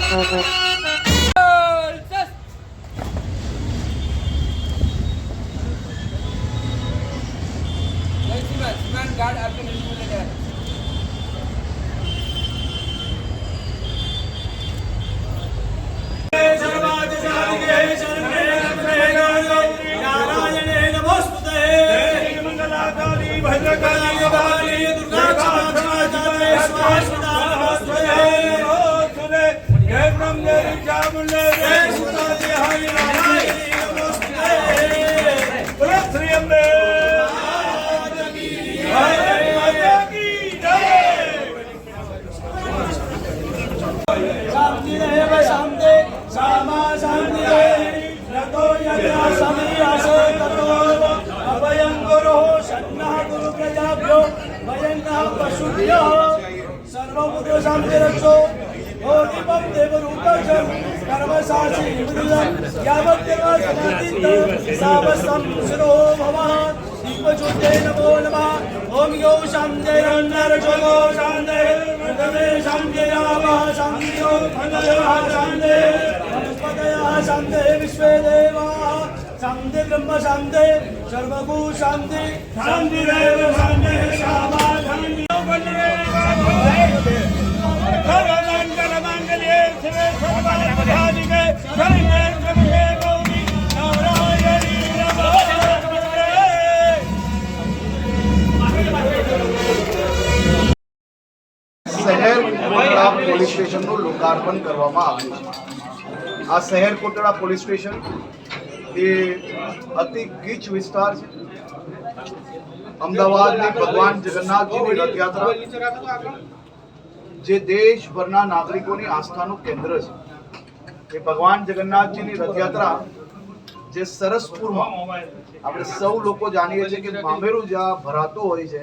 ओम यो शांति शांति शांति विश्वे देवा शांति ब्रह्म शांति सर्वभू शांति शांति शांति श्यामा शांति શહેર કોટડા પોલીસ સ્ટેશનનું લોકાર્પણ કરવામાં આવ્યું છે। આ શહેર કોટડા પોલીસ સ્ટેશન એ અતિ ગીચ વિસ્તાર છે। અમદાવાદની ભગવાન જગન્નાથજીની રથયાત્રા જે દેશભરના નાગરિકોની આસ્થાનું કેન્દ્ર છે। એ ભગવાન જગન્નાથજીની રથયાત્રા જે સરસપુરમાં આપણે સૌ લોકો જાણીએ છીએ કે મામેરું જ્યાં ભરાતો હોય છે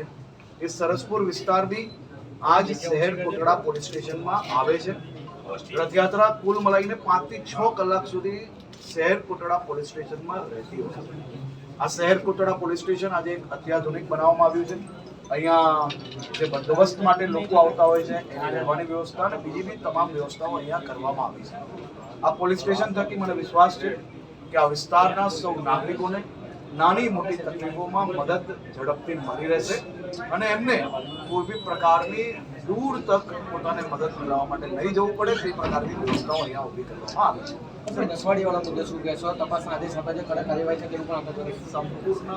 એ સરસપુર વિસ્તાર બી आज शहर कोटड़ा पुलिस स्टेशन में आवे छे। रथयात्रा कुल मलाईने 5 થી 6 कलाक सुधी शहर कोटड़ा पुलिस स्टेशन में रहती होय छे। आ शहर कोटड़ा पुलिस स्टेशन आज एक अत्याधुनिक बनाववामां आव्युं छे। अहींया जे बंदोबस्त माटे लोको आवता होय छे एनी રહેવાની व्यवस्था અને બીજી બી તમામ વ્યવસ્થાઓ અહીંયા કરવામાં આવી છે। આ પોલીસ સ્ટેશન થકી મને વિશ્વાસ છે કે આ વિસ્તારના સૌ નાગરિકોને નાની મોટી તકલીફોમાં મદદ ઝડપથી મળી રહેશે અને એમને કોઈ બી પ્રકારની દૂર તક પોતાને મદદ મેળવવા માટે લઈ જવું પડે તે પ્રકારની વ્યવસ્થાઓ અહીંયા ઊભી કરવામાં આવી છે। દસવાડીવાળા મુદ્દે શું કહેશો? તપાસના આદેશ હતા જે કડક કાર્યવાહી છે તેનું પણ આપણે કરીશું। સંપૂર્ણ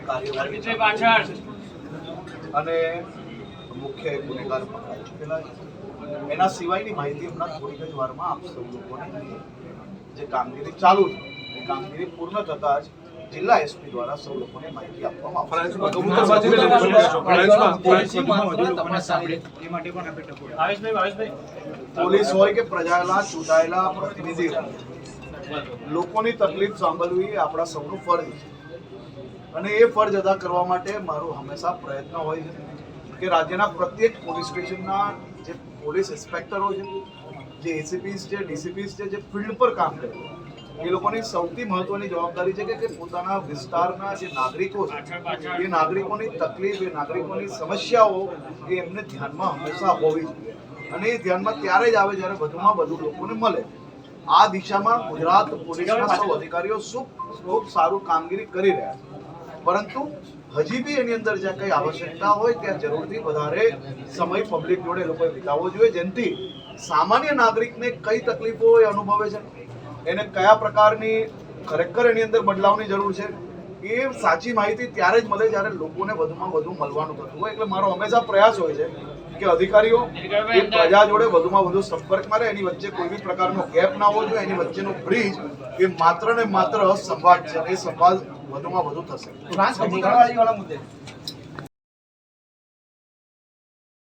કાર્યવાહી અને મુખ્ય ગુનેગાર પકડાઈ ચૂકેલા છે। એના સિવાયની માહિતી હમણાં થોડીક જ વારમાં આપ સૌ લોકોને જે કામગીરી ચાલુ છે એ કામગીરી પૂર્ણ થતાં જ जिला एसपी द्वारा सौ लोगों ने माहिती आपवामां आवशे। पुलिस होय के प्रजाना चूंटायेला प्रतिनिधि लोकोनी तकलीफ सांभळवी ए आपणा सौनो फर्ज छे અને એ ફરજ અદા કરવા માટે મારો હંમેશા પ્રયત્ન હોય છે કે રાજ્યના પ્રત્યેક પોલીસ સ્ટેશનના જે પોલીસ ઇન્સ્પેક્ટરો છે, જે એસીપીસ છે, ડીસીપીસ છે, જે ફિલ્ડ પર કામ કરે એ લોકોની સૌથી મહત્વની જવાબદારી છે કે પોતાના વિસ્તારના જે નાગરિકો છે એ નાગરિકોની તકલીફ, એ નાગરિકોની સમસ્યાઓ એ એમને ધ્યાનમાં હંમેશા હોવી જોઈએ અને એ ધ્યાનમાં ત્યારે જ આવે જ્યારે વધુમાં વધુ લોકોને મળે। આ દિશામાં ગુજરાત પોલીસના સૌ અધિકારીઓ ખૂબ સારું કામગીરી કરી રહ્યા છે, પરંતુ હજી બી એની અંદર જ્યાં કંઈ આવશ્યકતા હોય ત્યાં જરૂરથી વધારે સમય પબ્લિક જોડે લોકોએ વિતાવવો જોઈએ, જેનાથી સામાન્ય નાગરિકને કઈ તકલીફો એ અનુભવે છે, એને કયા પ્રકારની ખરેખર એની અંદર બદલાવની જરૂર છે એ સાચી માહિતી ત્યારે જ મળે જ્યારે લોકોને વધુમાં વધુ મળવાનું થતું હોય। એટલે મારો હંમેશા પ્રયાસ હોય છે કે અધિકારીઓ એ પ્રજા જોડે વધુમાં વધુ સંપર્કમાં રહે, એની વચ્ચે કોઈ બી પ્રકારનો ગેપ ના હોવો જોઈએ, એની વચ્ચેનો બ્રિજ એ માત્ર ને માત્ર સંવાદ છે, એ સંવાદ વધુમાં વધુ થશે।